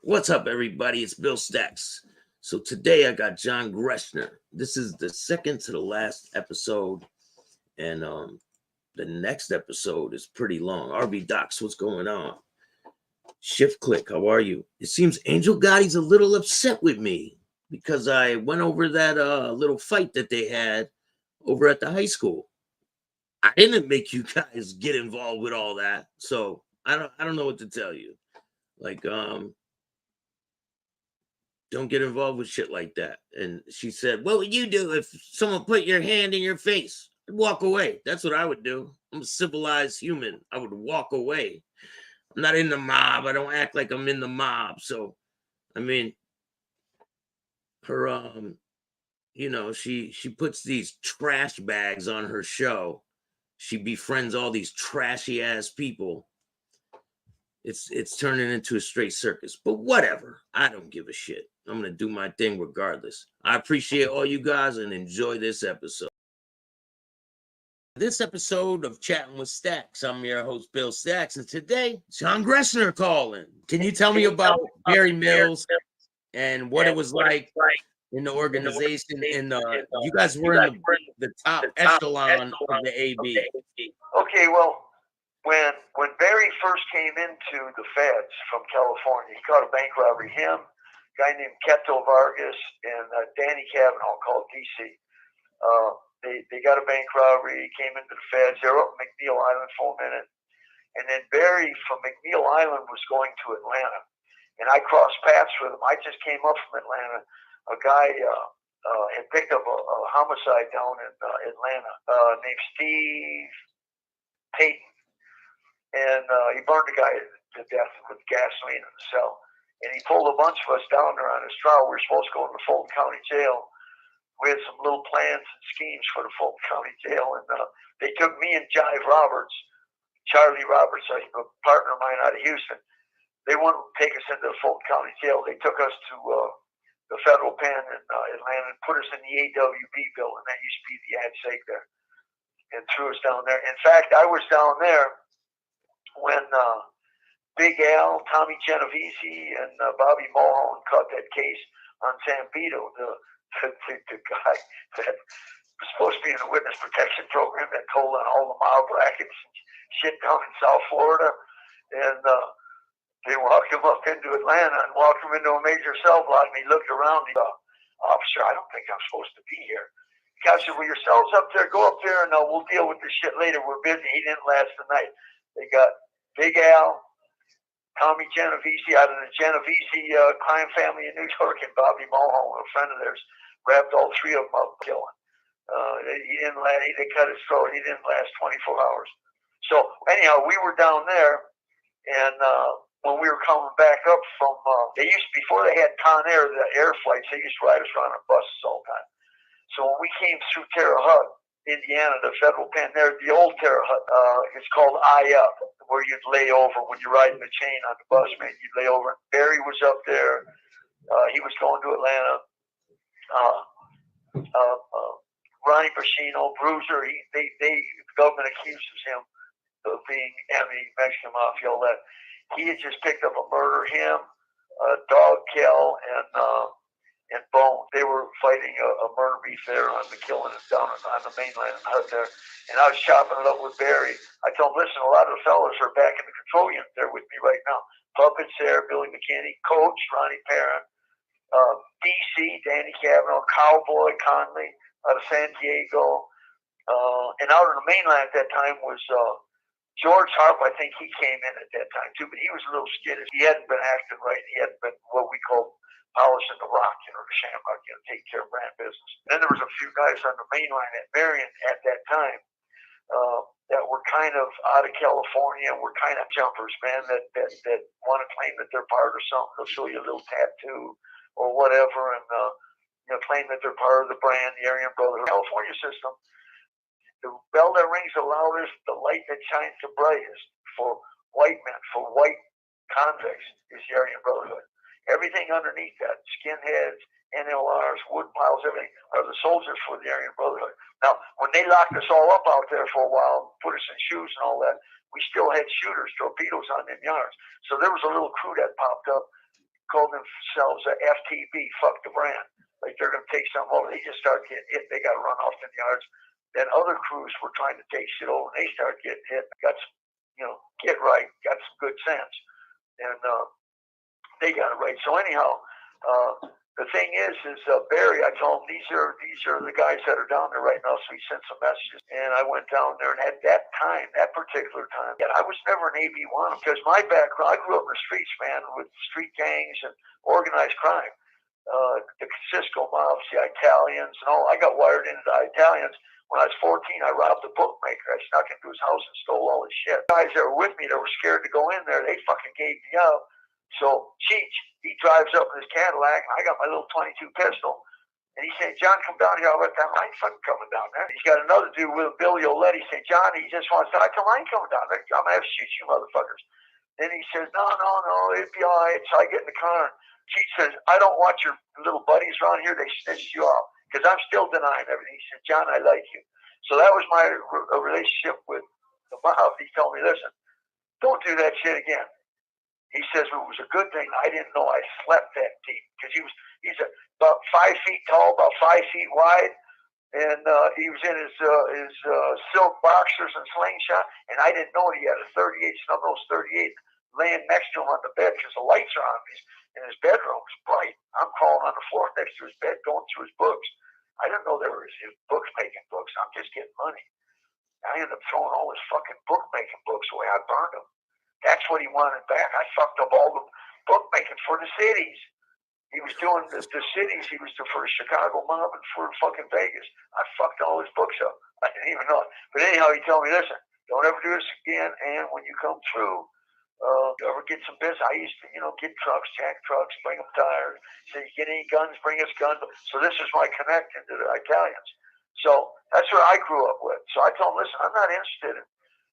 What's up, everybody? It's Bill Stacks. So today I got John Greschner. This is the second to the last episode, and the next episode is pretty long. RB Docs, what's going on? Shift Click, how are you? It seems Angel Gotti's a little upset with me because I went over that little fight that they had over at the high school. I didn't make you guys get involved with all that, so I don't know what to tell you. Like, don't get involved with shit like that. And she said, what would you do if someone put your hand in your face? I'd walk away. That's what I would do. I'm a civilized human. I would walk away. I'm not in the mob. I don't act like I'm in the mob. So, I mean, her, she puts these trash bags on her show. She befriends all these trashy ass people. It's turning into a straight circus, but whatever. I don't give a shit. I'm going to do my thing regardless. I appreciate all you guys and enjoy this episode. This episode of Chatting with Stacks. I'm your host, Bill Stacks, and today, John Greschner calling. Can you tell me about Barry Mills and what it was like in the organization? You guys were in the top echelon of the AB. Okay, well, when Barry first came into the feds from California, he caught a bank robbery. Him, a guy named Keto Vargas, and Danny Cavanaugh called DC. They got a bank robbery, came into the feds. They were up in McNeil Island for a minute. And then Barry from McNeil Island was going to Atlanta. And I crossed paths with him. I just came up from Atlanta. A guy had picked up a homicide down in Atlanta named Steve Payton. And he burned a guy to death with gasoline in the cell. And he pulled a bunch of us down there on his trial. We were supposed to go into Fulton County Jail. We had some little plans and schemes for the Fulton County Jail. And they took me and Jive Roberts, Charlie Roberts, a partner of mine out of Houston. They wouldn't take us into the Fulton County Jail. They took us to the federal pen in Atlanta and put us in the AWB building. That used to be the ad sec there. And threw us down there. In fact, I was down there when Big Al, Tommy Genovese, and Bobby Mulholland caught that case on Zambito, the guy that was supposed to be in the witness protection program that told on all the mob rackets and shit down in South Florida. And they walked him up into Atlanta and walked him into a major cell block, and he looked around. He thought, officer, I don't think I'm supposed to be here. The guy said, well, your cell's up there. Go up there, and we'll deal with this shit later. We're busy. He didn't last the night. They got Big Al, Tommy Genovese out of the Genovese crime family in New York, and Bobby Mulholland, a friend of theirs, wrapped all three of them up killing. He didn't last. They cut his throat. He didn't last 24 hours. So anyhow, we were down there, and when we were coming back up from, they used to, before they had Con Air, the air flights, they used to ride us around on buses all the time. So when we came through Terre Haute, Indiana, the federal pen there, the old Terre Haute, it's called I Up, where you'd lay over when you're riding the chain on the bus, man. You'd lay over. Barry was up there. He was going to Atlanta. Ronnie Bruiser, the government accuses him of being anti-Mexican mafia, all that. He had just picked up a murder. Him, Dog Kell, and Bone. They were fighting a murder beef there on the killing down on the mainland in the hut there. And I was chopping it up with Barry. I told him, listen, a lot of the fellas are back in the control unit there with me right now. Puppets there, Billy McKinney, Coach, Ronnie Perrin, DC, Danny Cavanaugh, Cowboy Conley out of San Diego. And out on the mainland at that time was George Harp. I think he came in at that time too, but he was a little skittish. He hadn't been acting right. He hadn't been what we call polishing the rock, the shamrock, taking care of brand business. Then there was a few guys on the mainline at Marion at that time that were kind of out of California and were kind of jumpers, man, that want to claim that they're part of something. They'll show you a little tattoo or whatever, and claim that they're part of the brand, the Aryan Brotherhood. California system, the bell that rings the loudest, the light that shines the brightest for white men, for white convicts, is the Aryan Brotherhood. Everything underneath that, skinheads, NLRs, wood piles, everything, are the soldiers for the Aryan Brotherhood. Now, when they locked us all up out there for a while, put us in shoes and all that, we still had shooters, torpedoes on them yards. So there was a little crew that popped up call themselves a FTB, fuck the brand. Like they're going to take something over. They just start getting hit. They got to run off in the yards. Then other crews were trying to take shit over, and they start getting hit. Got some, get right. Got some good sense, and they got it right. So anyhow, the thing is Barry. I told him these are the guys that are down there right now. So he sent some messages, and I went down there. And at that particular time, I was never an AB1 because my background. I grew up in the streets, man, with street gangs and organized crime. The Cisco mobs, the Italians, and all. I got wired into the Italians. When I was 14, I robbed a bookmaker. I snuck into his house and stole all his shit. The guys that were with me that were scared to go in there, they fucking gave me up. So Cheech, he drives up in his Cadillac, and I got my little 22 pistol. And he said, John, come down here. I went down. I ain't fucking coming down there. He's got another dude with him, Billy O'Leary. He said, John, he just wants to. I told him, I ain't coming down there. I'm going to have to shoot you motherfuckers. Then he says, no, it'd be all right. So I get in the car, and Cheech says, I don't want your little buddies around here. They snitch you off. Because I'm still denying everything. He said, John, I like you. So that was my relationship with the mob. He told me, listen, don't do that shit again. He says it was a good thing I didn't know I slept that deep. Because he's about 5 feet tall, about 5 feet wide. And he was in his silk boxers and slingshot. And I didn't know he had a 38, snub nose 38 laying next to him on the bed because the lights are on. In his bedroom. It's bright. I'm crawling on the floor next to his bed going through his books. I didn't know there was his books making books. I'm just getting money. I ended up throwing all his fucking bookmaking books away. I burned them. That's what he wanted back. I fucked up all the bookmaking for the cities. He was doing the cities. He was for Chicago mob and for fucking Vegas. I fucked all his books up. I didn't even know it. But anyhow, he told me, listen, don't ever do this again. And when you come through, you ever get some business? I used to, get trucks, jack trucks, bring them tires. So you get any guns, bring us guns. So this is my connection to the Italians. So that's what I grew up with. So I told them, listen, I'm not interested in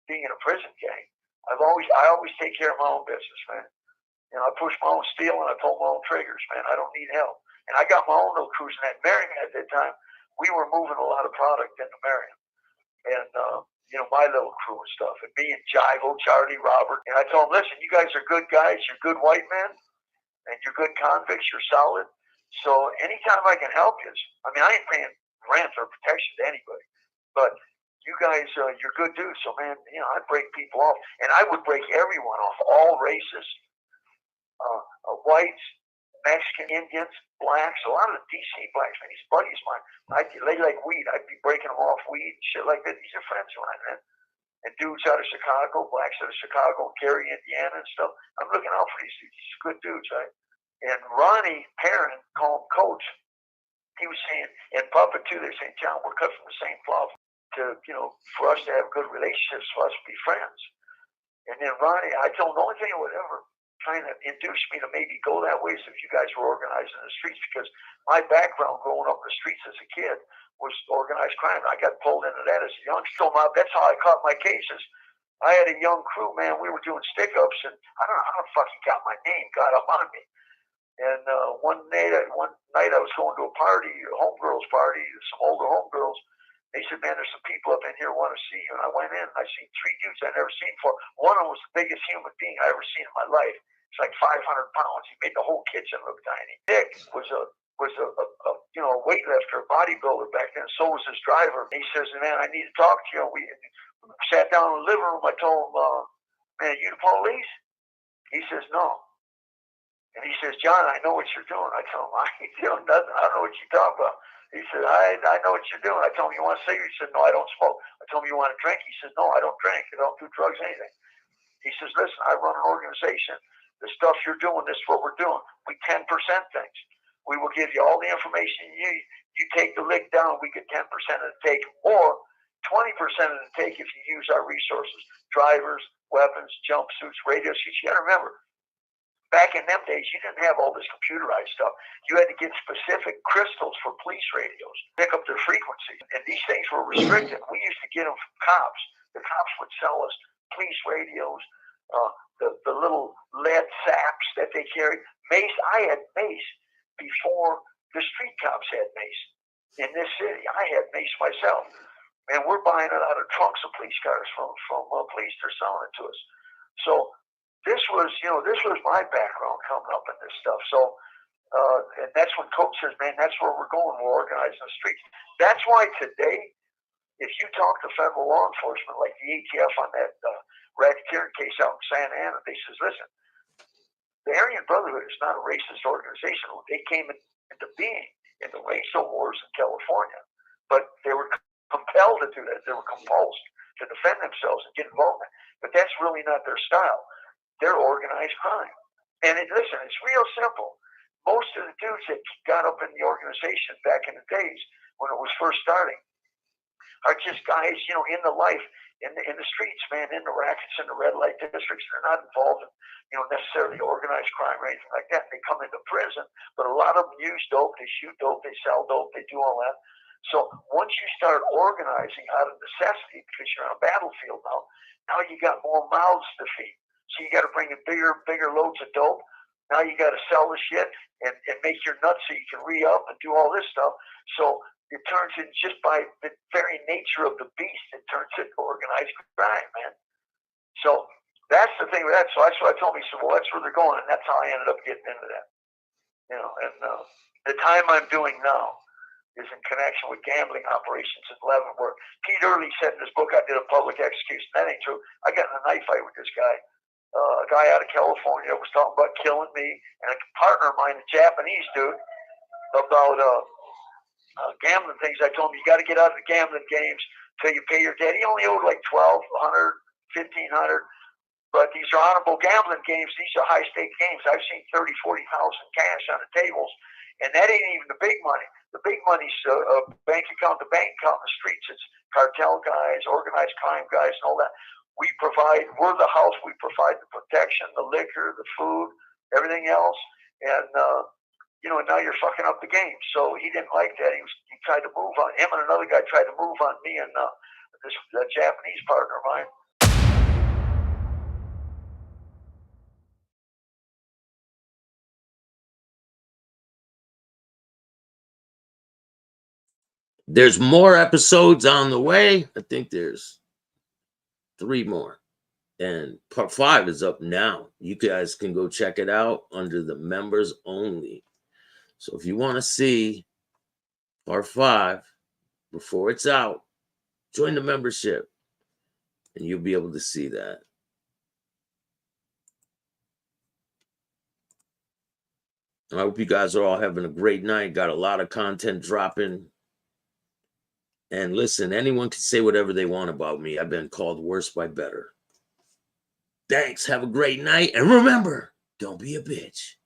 being in a prison gang. I always take care of my own business, man. I push my own steel and I pull my own triggers, man. I don't need help. And I got my own little cruise in that Marion at that time. We were moving a lot of product into Marion. And, my little crew and stuff. And me and Jivo, Charlie, Robert. And I told them, listen, you guys are good guys. You're good white men. And you're good convicts. You're solid. So anytime I can help you, I ain't paying rent or protection to anybody. But you guys, you're good dudes. So, man, I'd break people off. And I would break everyone off, all races, whites, Mexican, Indians, blacks, a lot of the DC blacks, man, these buddies of mine, they like weed. I'd be breaking them off weed and shit like that. These are friends of mine, man. And dudes out of Chicago, blacks out of Chicago, Gary, Indiana and stuff. I'm looking out for these good dudes, right? And Ronnie Perrin, called him Coach, he was saying, and Puppet too, they're saying, John, we're cut from the same cloth to, for us to have good relationships, for us to be friends. And then Ronnie, I told him the only thing that would ever kind of induced me to maybe go that way so if you guys were organized in the streets, because my background growing up in the streets as a kid was organized crime. I got pulled into that as a youngster. That's how I caught my cases. I had a young crew, man. We were doing stick-ups, and I don't know how the fuck he got my name, got up on me. And one night I was going to a party, a homegirls party, some older homegirls. They said, man, there's some people up in here who want to see you. And I went in, and I seen 3 dudes I'd never seen before. One of them was the biggest human being I ever seen in my life. It's like 500 pounds. He made the whole kitchen look tiny. Dick was a weightlifter, a bodybuilder back then. So was his driver. And he says, man, I need to talk to you. We sat down in the living room. I told him, man, are you the police? He says, no. And he says, John, I know what you're doing. I told him, I ain't doing nothing. I don't know what you're talking about. He said, I know what you're doing. I told him, you want a cigarette? He said, no, I don't smoke. I told him, you want a drink? He said, no, I don't drink. I don't do drugs, anything. He says, listen, I run an organization. The stuff you're doing, this is what we're doing. We 10% things. We will give you all the information you need. You take the lick down, we get 10% of the take, or 20% of the take if you use our resources. Drivers, weapons, jumpsuits, radio suits. You got to remember, back in them days, you didn't have all this computerized stuff. You had to get specific crystals for police radios, pick up their frequency. And these things were restricted. We used to get them from cops. The cops would sell us police radios, the little lead saps that they carried. Mace, I had Mace before the street cops had Mace. In this city, I had Mace myself. And we're buying it out of trunks of police cars from police. They're selling it to us. So this was my background coming up in this stuff. So, and that's when Coach says, man, that's where we're going. We're organizing the streets. That's why today, if you talk to federal law enforcement, like the ATF on that racketeering case out in Santa Ana, they says, listen, the Aryan Brotherhood is not a racist organization. They came into being in the racial wars in California, but they were compelled to do that. They were compulsed to defend themselves and get involved. But that's really not their style. They're organized crime. And listen, it's real simple. Most of the dudes that got up in the organization back in the days when it was first starting are just guys, in the life, in the streets, man, in the rackets, in the red light districts. They're not involved in, necessarily organized crime or anything like that. They come into prison, but a lot of them use dope, they shoot dope, they sell dope, they do all that. So once you start organizing out of necessity, because you're on a battlefield now you got more mouths to feed. So you got to bring in bigger loads of dope. Now you got to sell the shit and make your nuts so you can re-up and do all this stuff. So it turns in, just by the very nature of the beast, it turns into organized crime, man. So that's the thing with that. So that's what I told me. So, well, that's where they're going, and that's how I ended up getting into that. And the time I'm doing now is in connection with gambling operations in Leavenworth. Pete Early said in his book, I did a public execution. That ain't true. I got in a knife fight with this guy. A guy out of California was talking about killing me, and a partner of mine, a Japanese dude, about gambling things. I told him, you got to get out of the gambling games till you pay your debt. He only owed like $1,200, $1,500. But these are honorable gambling games. These are high-stake games. I've seen 30, 40,000 cash on the tables, and that ain't even the big money. The big money's bank account to bank account in the streets. It's cartel guys, organized crime guys, and all that. We're the house. We provide the protection, the liquor, the food, everything else. And, now you're fucking up the game. So he didn't like that. He tried to move on. Him and another guy tried to move on me and this Japanese partner of mine. There's more episodes on the way. I think there's 3 more. And part 5 is up now. You guys can go check it out under the members only. So if you want to see part 5 before it's out, join the membership and you'll be able to see that. I hope you guys are all having a great night. Got a lot of content dropping. And listen, anyone can say whatever they want about me. I've been called worse by better. Thanks. Have a great night. And remember, don't be a bitch.